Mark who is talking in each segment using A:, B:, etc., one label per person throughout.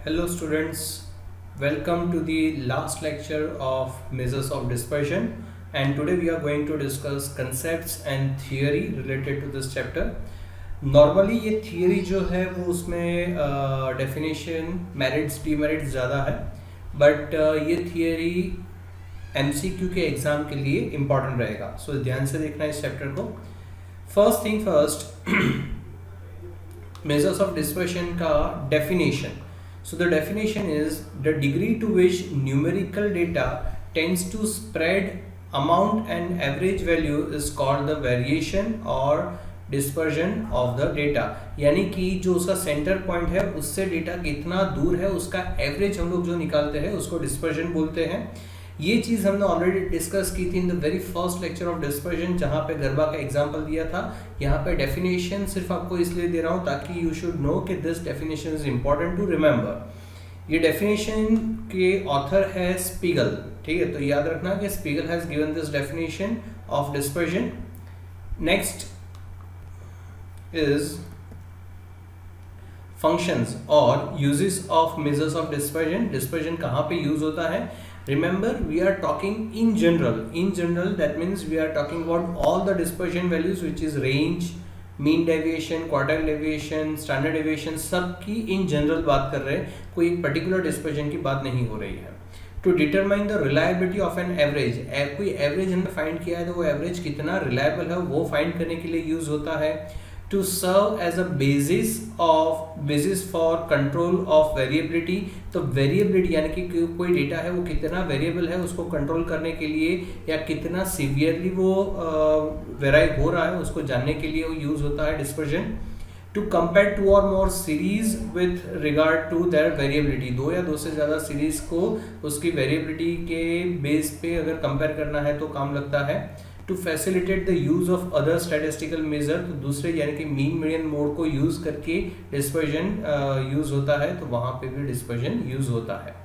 A: Hello students, welcome to the last lecture of measures of dispersion, and today we are going to discuss concepts and theory related to this chapter. Normally ये theory जो है वो उसमें definition, merits, demerits ज़्यादा है, but ये theory MCQ के exam के लिए इम्पॉर्टेंट रहेगा. So ध्यान से देखना इस चैप्टर को. First thing first, measures of dispersion का definition. So the definition is the degree to which numerical data tends to spread amount and average value is called the variation or dispersion of the data. यानी कि जो उसका centre point है उससे data कितना दूर है उसका एवरेज हम लोग जो निकालते हैं उसको डिस्पर्जन बोलते हैं. ये चीज़ हमने ऑलरेडी डिस्कस की थी in the very first lecture of dispersion, जहाँ पे गरबा का एग्जांपल दिया था. यहाँ पे डेफिनेशन सिर्फ आपको इसलिए दे रहा हूँ ताकि यू शुड नो कि this definition is important to remember. ये डेफिनेशन के ऑथर है स्पीगल, ठीक है, तो याद रखना कि Spiegel has given this definition of dispersion. Next is functions और uses of measures of dispersion. Dispersion कहाँ पे यूज होता है? Remember, we are talking in general. In general, that means we are talking about all the dispersion values, which is range, mean deviation, quartile deviation, standard deviation, सब की in general बात कर रहे हैं. कोई एक particular dispersion की बात नहीं हो रही है. To determine the reliability of an average, कोई average हमने find किया है तो वो average कितना reliable है वो find करने के लिए use होता है. To serve as a basis for control of variability. तो variability यानी कि कोई डेटा है वो कितना वेरिएबल है उसको कंट्रोल करने के लिए या कितना सीवियरली वो वेराई हो रहा है उसको जानने के लिए वो यूज होता है डिस्पर्जन. टू कंपेयर टू और more series with regard to their variability. दो या दो से ज़्यादा सीरीज को उसकी वेरिएबिलिटी के बेस पे अगर कंपेयर करना है तो काम लगता है. To facilitate the use of other statistical measure. तो दूसरे यानी कि मीन मीडियन मोड को यूज करके डिस्पर्जन यूज होता है, तो वहाँ पे भी डिस्पर्जन यूज होता है.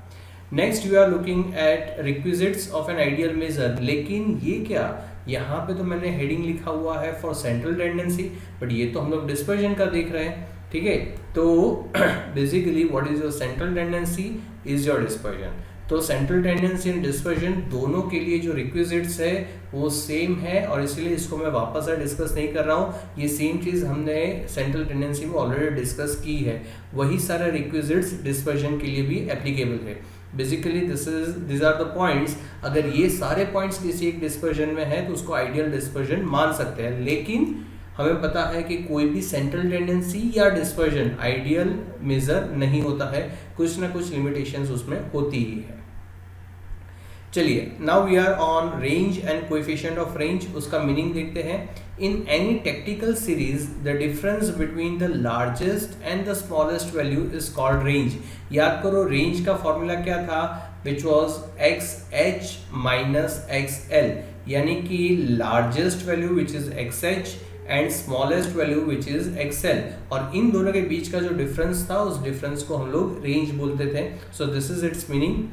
A: Next you are looking at requisites of an ideal measure. लेकिन ये क्या, यहाँ पे तो मैंने हेडिंग लिखा हुआ है फॉर सेंट्रल टेंडेंसी, बट ये तो हम लोग डिस्पर्जन का देख रहे हैं, ठीक है. तो basically what is your central tendency is your dispersion. तो सेंट्रल टेंडेंसी एंड डिस्पर्जन दोनों के लिए जो रिक्विजिट्स है वो सेम है और इसलिए इसको मैं वापस से डिस्कस नहीं कर रहा हूँ. ये सेम चीज़ हमने सेंट्रल टेंडेंसी में ऑलरेडी डिस्कस की है. वही सारे रिक्विजिट्स डिस्पर्जन के लिए भी एप्लीकेबल है. Basically this are the points. अगर ये सारे पॉइंट्स किसी एक डिस्पर्जन में है तो उसको आइडियल डिस्पर्जन मान सकते हैं, लेकिन हमें पता है कि कोई भी सेंट्रल टेंडेंसी या डिस्पर्जन आइडियल मेजर नहीं होता है, कुछ ना कुछ लिमिटेशंस उसमें होती ही है. चलिए, now we are on range and coefficient of range. उसका मीनिंग देखते हैं. In any tactical series the difference between the largest and the smallest value is called range. याद करो रेंज का फॉर्मूला क्या था, which was XH minus XL, यानी कि largest value which is XH and smallest value which is XL, और इन दोनों के बीच का जो डिफरेंस था उस डिफरेंस को हम लोग रेंज बोलते थे. So this is it's meaning.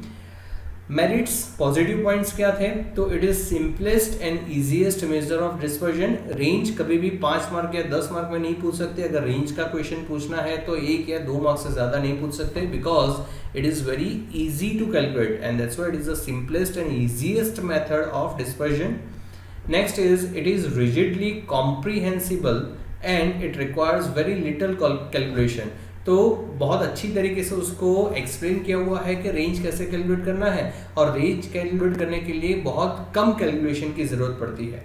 A: Merits, positive points क्या थे? तो it is simplest and easiest major of dispersion. Range कभी भी 5 मार्क या 10 मार्क में नहीं पूछ सकते. अगर रेंज का क्वेश्चन पूछना है तो 1 या 2 मार्क्स से ज़्यादा नहीं पूछ सकते, because it is very easy to calculate and that's why it is the simplest and easiest method of dispersion. Next is it is rigidly comprehensible and it requires very little calculation. तो बहुत अच्छी तरीके से उसको explain किया हुआ है कि रेंज कैसे कैलकुलेट करना है, और रेंज कैलकुलेट करने के लिए बहुत कम कैलकुलेशन की ज़रूरत पड़ती है.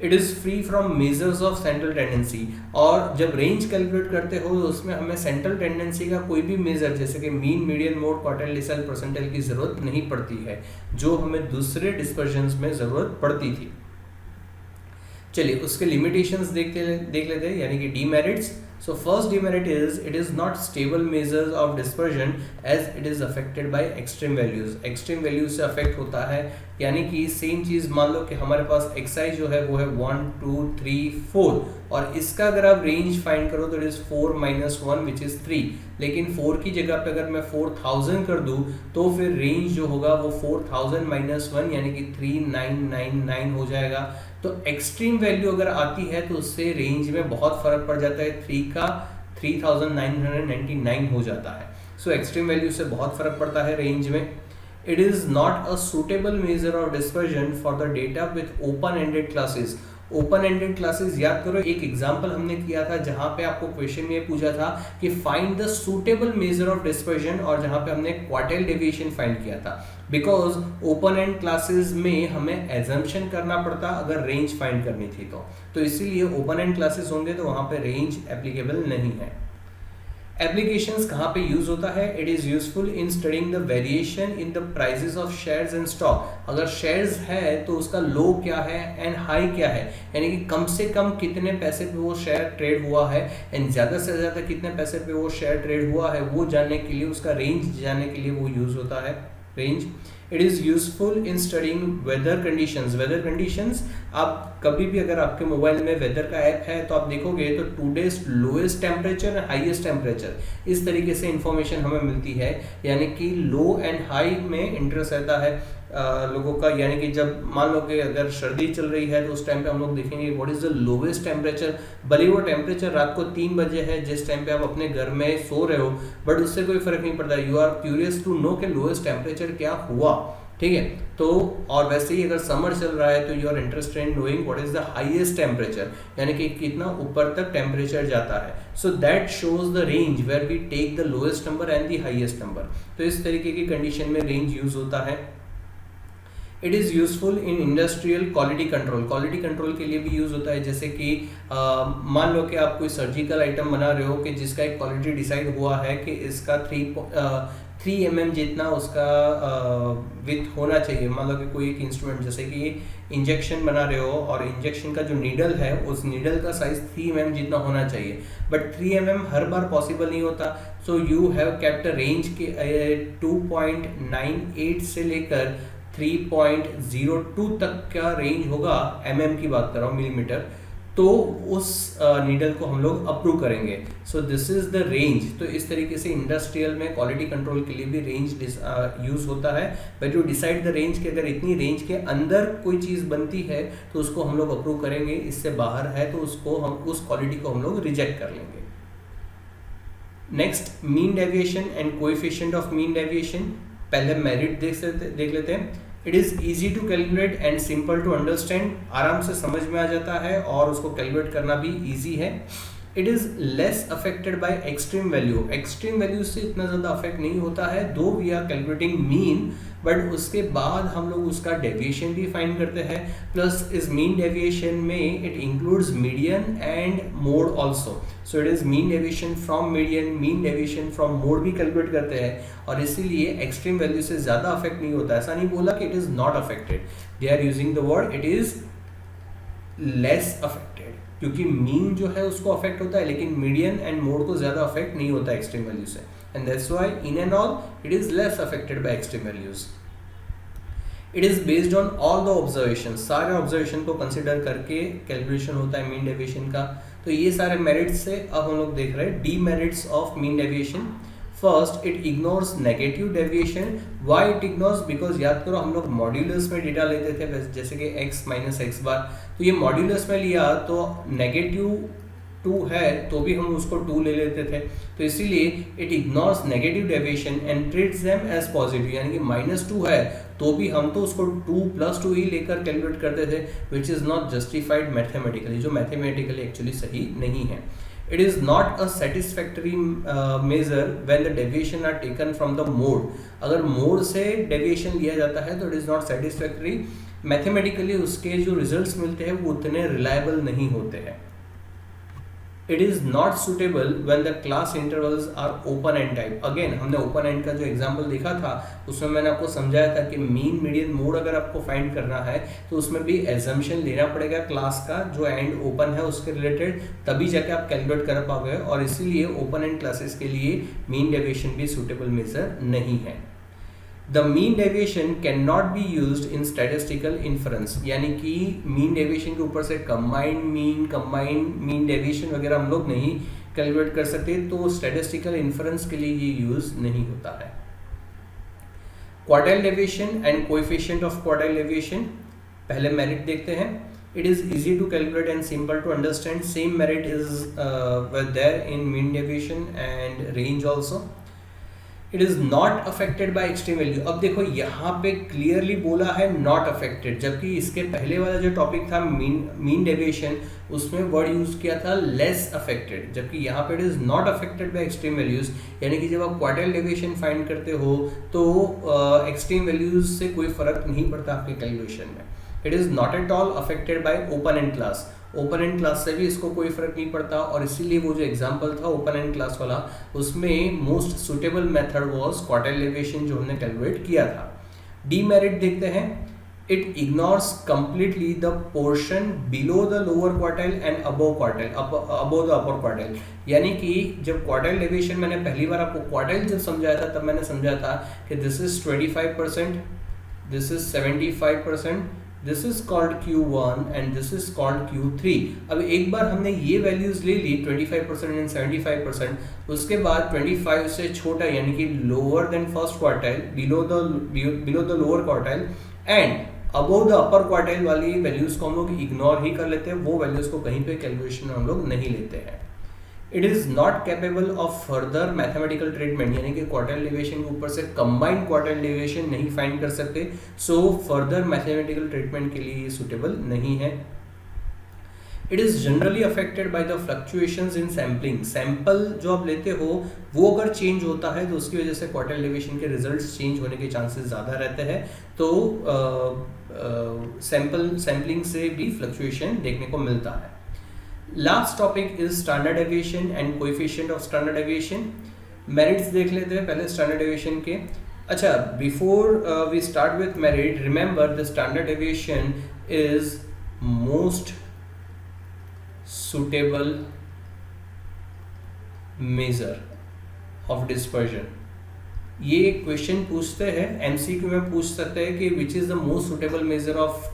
A: It is free from measures of central tendency. और जब रेंज कैलकुलेट करते हो तो उसमें हमें सेंट्रल टेंडेंसी का कोई भी मेजर जैसे कि mean, median mode, quartile, decimal, percentile की ज़रूरत नहीं पड़ती है, जो हमें दूसरे डिस्पर्जन्स में ज़रूरत पड़ती थी. चलिए उसके लिमिटेशंस देख लेते हैं, यानी कि demerits. So first demerit is it is not stable measures of dispersion as it is affected by extreme values. Extreme values से affect होता है, यानी कि सेम चीज़ मान लो कि हमारे पास xi जो है वो है 1 2 3 4, और इसका अगर आप रेंज फाइंड करो तो it is 4 minus 1 which is 3. लेकिन 4 की जगह पे अगर मैं 4000 कर दूँ तो फिर रेंज जो होगा वो 4000 माइनस 1 यानी कि 3999 हो जाएगा. तो एक्सट्रीम वैल्यू अगर आती है तो उससे रेंज में बहुत फर्क पड़ जाता है. 3 का 3999 हो जाता है. सो एक्सट्रीम वैल्यू से बहुत फर्क पड़ता है रेंज में। It is not a suitable measure of dispersion for the data with open ended classes. Open ended classes याद करो, एक एग्जांपल हमने किया था जहां पे आपको क्वेश्चन में पूछा था कि find the suitable measure of dispersion, और जहां पे हमने क्वार्टाइल डेविएशन फाइंड किया था। बिकॉज ओपन एंड क्लासेस में हमें एजम्पशन करना पड़ता अगर रेंज फाइंड करनी थी तो इसीलिए ओपन एंड क्लासेस होंगे तो वहां पे रेंज एप्लीकेबल नहीं है। एप्लीकेशंस कहाँ पे यूज होता है? It is useful in studying the variation in the prices of shares in stock. अगर शेयर्स है तो उसका लो क्या है एंड हाई क्या है, यानी कि कम से कम कितने पैसे पे वो शेयर ट्रेड हुआ है एंड ज़्यादा से ज़्यादा कितने पैसे पे वो शेयर ट्रेड हुआ है, वो जानने के लिए, उसका रेंज जानने के लिए वो यूज होता है range. It is useful in studying weather conditions. Weather conditions, आप कभी भी अगर आपके मोबाइल में वेदर का ऐप है तो आप देखोगे तो today's lowest temperature and highest temperature, इस तरीके से इंफॉर्मेशन हमें मिलती है। यानी कि लो एंड हाई में इंटरेस्ट रहता है लोगों का, यानी कि जब मान लो कि अगर सर्दी चल रही है तो उस टाइम पे हम लोग देखेंगे what is the lowest temperature. भले वो टेम्परेचर रात को 3 बजे है जिस टाइम पे आप अपने घर में सो रहे हो, बट उससे कोई फर्क नहीं पड़ता। You are curious to know कि लोएस्ट टेम्परेचर क्या हुआ, ठीक है। तो और वैसे ही अगर समर चल रहा है तो you are interested in knowing what is the highest temperature, यानी कि कितना ऊपर तक टेम्परेचर जाता है। So that shows the range where we take the lowest number and the highest number. तो इस तरीके की कंडीशन में रेंज यूज होता है। It is useful in industrial quality control. Quality control के लिए भी यूज़ होता है, जैसे कि मान लो कि आप कोई सर्जिकल आइटम बना रहे हो कि जिसका एक क्वालिटी डिसाइड हुआ है कि इसका 3 mm जितना उसका विथ होना चाहिए। मान लो कि कोई एक इंस्ट्रूमेंट, जैसे कि इंजेक्शन बना रहे हो और इंजेक्शन का जो नीडल है उस नीडल का साइज 3 mm जितना होना चाहिए, but 3 mm her bar possible नहीं होता। So you have kept range के 2.98 से लेकर 3.02 तक का रेंज होगा, mm की बात कर रहा हूँ, मिलीमीटर, तो उस नीडल को हम लोग अप्रूव करेंगे। So this is the range. तो इस तरीके से इंडस्ट्रियल में क्वालिटी कंट्रोल के लिए भी रेंज यूज होता है। But to decide the range के अगर इतनी रेंज के अंदर कोई चीज़ बनती है तो उसको हम लोग अप्रूव करेंगे, इससे बाहर है तो उसको हम उस क्वालिटी को हम लोग रिजेक्ट कर लेंगे। Next, mean deviation and coefficient of mean deviation. पहले मेरिट देख लेते हैं। It is easy to calculate and simple to understand. आराम से समझ में आ जाता है और उसको कैलकुलेट करना भी ईजी है। It is less affected by extreme value. Extreme value से इतना ज़्यादा अफेक्ट नहीं होता है, though we are calculating mean, but उसके बाद हम लोग उसका डेविएशन भी फाइंड करते हैं। प्लस इस मीन डेविएशन में it includes median and mode also. So it is mean deviation from median, mean deviation from mode भी कैलकुलेट करते हैं, और इसीलिए एक्सट्रीम वैल्यू से ज़्यादा अफेक्ट नहीं होता। ऐसा नहीं बोला कि it is not affected, they are using the word it is less affected, क्योंकि मीन जो है उसको अफेक्ट होता है लेकिन मीडियन एंड मोड को ज़्यादा अफेक्ट नहीं होता एक्सट्रीम वैल्यू से, and that's why in and all it is less affected by extreme values. It is based on all the observation. सारे ऑब्जर्वेशन को कंसिडर करके कैलकुलेशन होता है मीन डेविएशन का। तो ये सारे मेरिट्स से अब हम लोग देख रहे हैं demerits of mean deviation. First, it ignores negative deviation. Why it ignores? Because याद करो हम लोग मॉड्यूलस में डेटा लेते थे, जैसे कि x माइनस एक्स बार, तो ये मॉड्यूलस में लिया तो नेगेटिव 2 है तो भी हम उसको 2 ले लेते थे, तो इसीलिए it ignores negative deviation and treats them as positive. यानी कि -2 है तो भी हम तो उसको 2+2 ही लेकर कैलकुलेट करते थे, which is not justified mathematically, जो मैथमेटिकली एक्चुअली सही नहीं है। It is not a satisfactory measure when the deviation are taken from the mode. अगर मोड से डेविएशन लिया जाता है तो it is not satisfactory. Mathematically उसके जो रिजल्ट्स मिलते हैं वो उतने रिलायबल नहीं होते हैं। It is not suitable when the class intervals are open end type. Again हमने ओपन एंड का जो एग्जांपल देखा था उसमें मैंने आपको समझाया था कि मीन मीडियन मोड अगर आपको फाइंड करना है तो उसमें भी एजम्पशन लेना पड़ेगा क्लास का जो एंड ओपन है उसके रिलेटेड, तभी जाके आप कैलकुलेट कर पाओगे, और इसीलिए ओपन एंड क्लासेस के लिए मीन डेविएशन भी सुटेबल मेजर नहीं है। The mean deviation can not be used in statistical inference. यानी कि मीन डेविएशन के ऊपर से कंबाइंड मीन डेविएशन वगैरह हम लोग नहीं कैलकुलेट कर सकते, तो स्टैटिस्टिकल इन्फरेंस के लिए ये यूज नहीं होता है। Quartile deviation and coefficient of quartile deviation. पहले मेरिट देखते हैं। It is easy to calculate and simple to understand. Same merit is there in mean deviation and range also. It is not affected by extreme value. अब देखो यहाँ पे clearly बोला है not affected, जबकि इसके पहले वाला जो टॉपिक था मीन डेविएशन, उसमें वर्ड यूज किया था लेस अफेक्टेड, जबकि यहाँ पे it is not affected by extreme values. यानी कि जब आप क्वार्टाइल डेविएशन फाइंड करते हो तो एक्सट्रीम वैल्यूज से कोई फर्क नहीं पड़ता आपके कैलकुलेशन में। It is not at all affected by open and class, open and class से भी इसको कोई फर्क नहीं पड़ता, और इसीलिए वो जो एग्जांपल था ओपन एंड क्लास वाला, उसमें most suitable method was quartile deviation जो हमने कैलकुलेट किया था। डीमेरिट देखते हैं, it ignores completely the portion below the lower quartile and above quartile, above the upper quartile. यानी कि जब क्वार्टाइल डेविएशन मैंने पहली बार आपको क्वार्टाइल जब समझाया था, तब मैंने समझा था कि this is 25%, this is 75%, this is called Q1 and this is called Q3। अब एक बार हमने ये वैल्यूज ले ली 25% एंड 75%, उसके बाद 25 से छोटा यानी कि lower than first quartile, below the lower quartile and above the upper quartile वाली वैल्यूज को हम लोग इग्नोर ही कर लेते हैं, वो वैल्यूज को कहीं पे कैलकुलेशन में हम लोग नहीं लेते हैं। It is not capable of further mathematical treatment, यानी कि क्वार्टाइल डेविएशन के ऊपर से कंबाइंड क्वार्टाइल डेविएशन नहीं फाइंड कर सकते, सो फर्दर मैथमेटिकल ट्रीटमेंट के लिए ये सुटेबल नहीं है। It is generally affected by the fluctuations in sampling, sample जो आप लेते हो वो अगर चेंज होता है तो उसकी वजह से क्वार्टाइल डेविएशन के रिजल्ट्स चेंज होने के चांसेस ज़्यादा रहते हैं, तो सैम्पलिंग से भी फ्लक्चुएशन देखने को मिलता है। Last topic is standard deviation and coefficient of standard deviation. Merits देख लेते हैं पहले स्टैंडर्ड डेविएशन के। अच्छा, before we start with merit, remember the standard deviation is most suitable measure of dispersion. ये क्वेश्चन पूछते हैं, एमसीक्यू में पूछ सकते हैं कि which is the most suitable measure of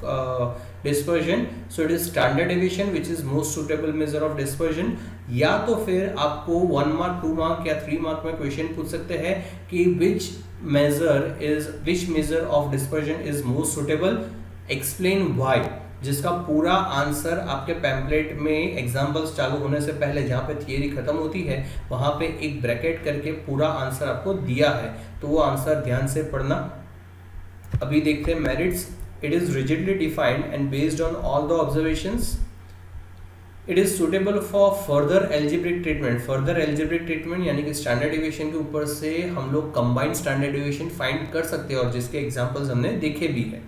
A: dispersion, so it is standard deviation which is most suitable measure of dispersion. या तो फिर आपको 1 मार्क 2 मार्क या 3 मार्क में क्वेश्चन पूछ सकते हैं कि which measure of dispersion is most suitable, explain why, जिसका पूरा आंसर आपके पैम्पलेट में एग्जाम्पल्स चालू होने से पहले जहाँ पे थियरी खत्म होती है वहाँ पे एक ब्रैकेट करके पूरा आंसर आपको दिया है, तो वो आंसर ध्यान से पढ़ना। अभी देखते हैं merits. It is rigidly defined and based on all the observations. It is suitable for further algebraic treatment, further algebraic treatment यानी कि स्टैंडर्ड डेविएशन के ऊपर से हम लोग कंबाइंड स्टैंडर्ड डेविएशन फाइंड कर सकते हैं, और जिसके एग्जाम्पल्स हमने देखे भी है,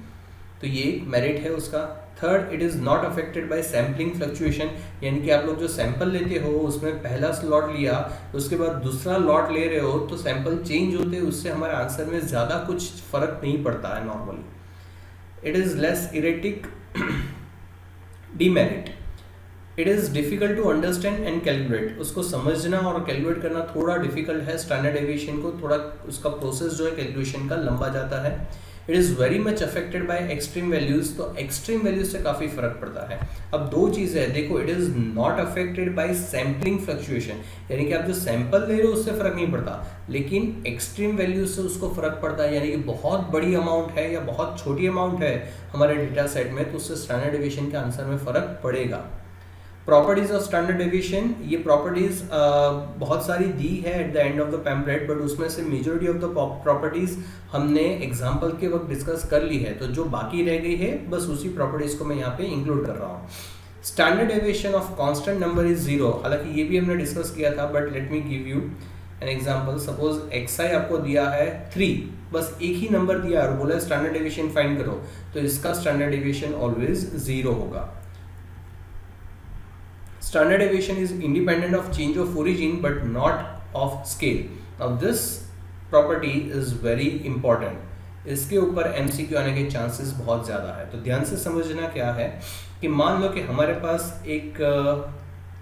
A: तो ये एक मेरिट है उसका। Third, it is not affected by sampling fluctuation, यानी कि आप लोग जो सैंपल लेते हो उसमें पहला स्लॉट लिया, उसके बाद दूसरा लॉट ले रहे हो, तो सैंपल चेंज होते हैं, उससे हमारे आंसर में ज़्यादा कुछ फर्क नहीं पड़ता है normally. It is less erratic. Demerit, it is difficult to understand and calculate, उसको समझना और कैलकुलेट करना थोड़ा डिफिकल्ट है। स्टैंडर्ड डेविएशन को थोड़ा उसका प्रोसेस जो है कैलकुलेशन का लंबा जाता है। It is very much affected by extreme values, तो एक्सट्रीम वैल्यूज से काफ़ी फर्क पड़ता है। अब दो चीज़ें हैं, देखो it is not affected by sampling fluctuation, यानी कि आप जो सैंपल ले रहे हो उससे फर्क नहीं पड़ता, लेकिन एक्सट्रीम वैल्यूज से उसको फर्क पड़ता है, यानी कि बहुत बड़ी अमाउंट है या बहुत छोटी अमाउंट है हमारे डेटा सेट में, तो उससे स्टैंडर्ड डेविएशन के आंसर में फर्क पड़ेगा। प्रॉपर्टीज ऑफ स्टैंडर्ड डेविएशन, ये प्रॉपर्टीज बहुत सारी दी है at the end of the pamphlet, but उसमें से मेजॉरिटी ऑफ द प्रॉपर्टीज हमने एग्जाम्पल के वक्त डिस्कस कर ली है, तो जो बाकी रह गई है बस उसी प्रॉपर्टीज को मैं यहाँ पे इंक्लूड कर रहा हूँ। Standard deviation of constant number is 0, हालांकि ये भी हमने डिस्कस किया था, but let me give you an example. Suppose xi आपको दिया है 3, बस एक ही नंबर दिया और बोला स्टैंडर्ड डेविएशन फाइंड करो, तो इसका स्टैंडर्ड डेविएशन ऑलवेज 0 होगा। Standard deviation is independent of change of origin but not of scale. Now this property is very important. इसके ऊपर MCQ आने के चांसेस बहुत ज़्यादा है, तो ध्यान से समझना क्या है कि मान लो कि हमारे पास एक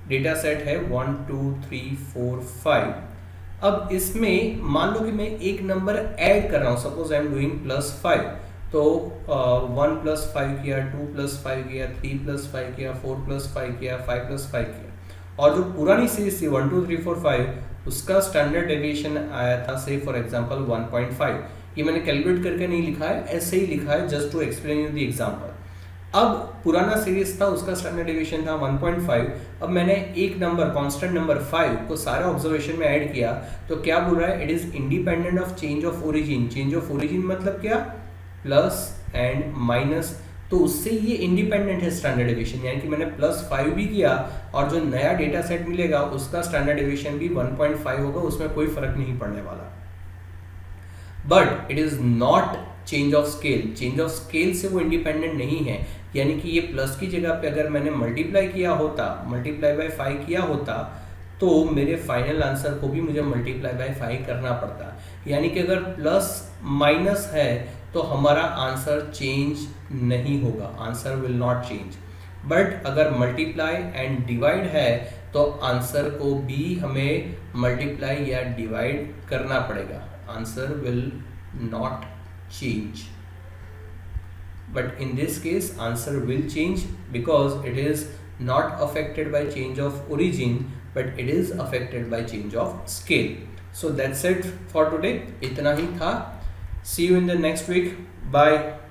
A: डेटा सेट है 1 2 3 4 5। अब इसमें मान लो कि मैं एक नंबर ऐड कर रहा हूँ, सपोज आई एम डूइंग +5, तो 1 + 5 किया, 2 + 5 किया, 3 + 5 किया, 4 + 5 किया, 5 + 5 किया, और जो पुरानी सीरीज थी 1 2 3 4 5 उसका स्टैंडर्ड डेविएशन आया था से फॉर एग्जांपल 1.5। ये मैंने कैलकुलेट करके नहीं लिखा है, ऐसे ही लिखा है just to explain you the example. अब पुराना सीरीज था उसका स्टैंडर्ड डेविएशन था 1.5। अब मैंने एक नंबर कांस्टेंट नंबर 5 को सारा ऑब्जर्वेशन में ऐड किया, तो क्या बोल रहा है, it is independent of change of origin. Change of origin मतलब क्या, प्लस एंड माइनस, तो उससे ये इंडिपेंडेंट है स्टैंडर्ड डेविएशन, यानी कि मैंने +5 भी किया और जो नया डेटा सेट मिलेगा उसका स्टैंडर्ड डेविएशन भी 1.5 होगा, उसमें कोई फर्क नहीं पड़ने वाला। But it is not change of scale. Change of scale से वो इंडिपेंडेंट नहीं है, यानी कि ये प्लस की जगह पे अगर मैंने मल्टीप्लाई किया होता, मल्टीप्लाई बाय 5 किया होता, तो मेरे फाइनल आंसर को भी मुझे मल्टीप्लाई बाय 5 करना पड़ता। यानी कि अगर प्लस माइनस है तो हमारा आंसर चेंज नहीं होगा, answer will not change. But अगर मल्टीप्लाई एंड डिवाइड है तो आंसर को भी हमें मल्टीप्लाई या डिवाइड करना पड़ेगा, answer will not change. But in this case answer will change because it is not affected by change of origin but it is affected by change of scale. So that's it for today, इतना ही था। See you in the next week. Bye.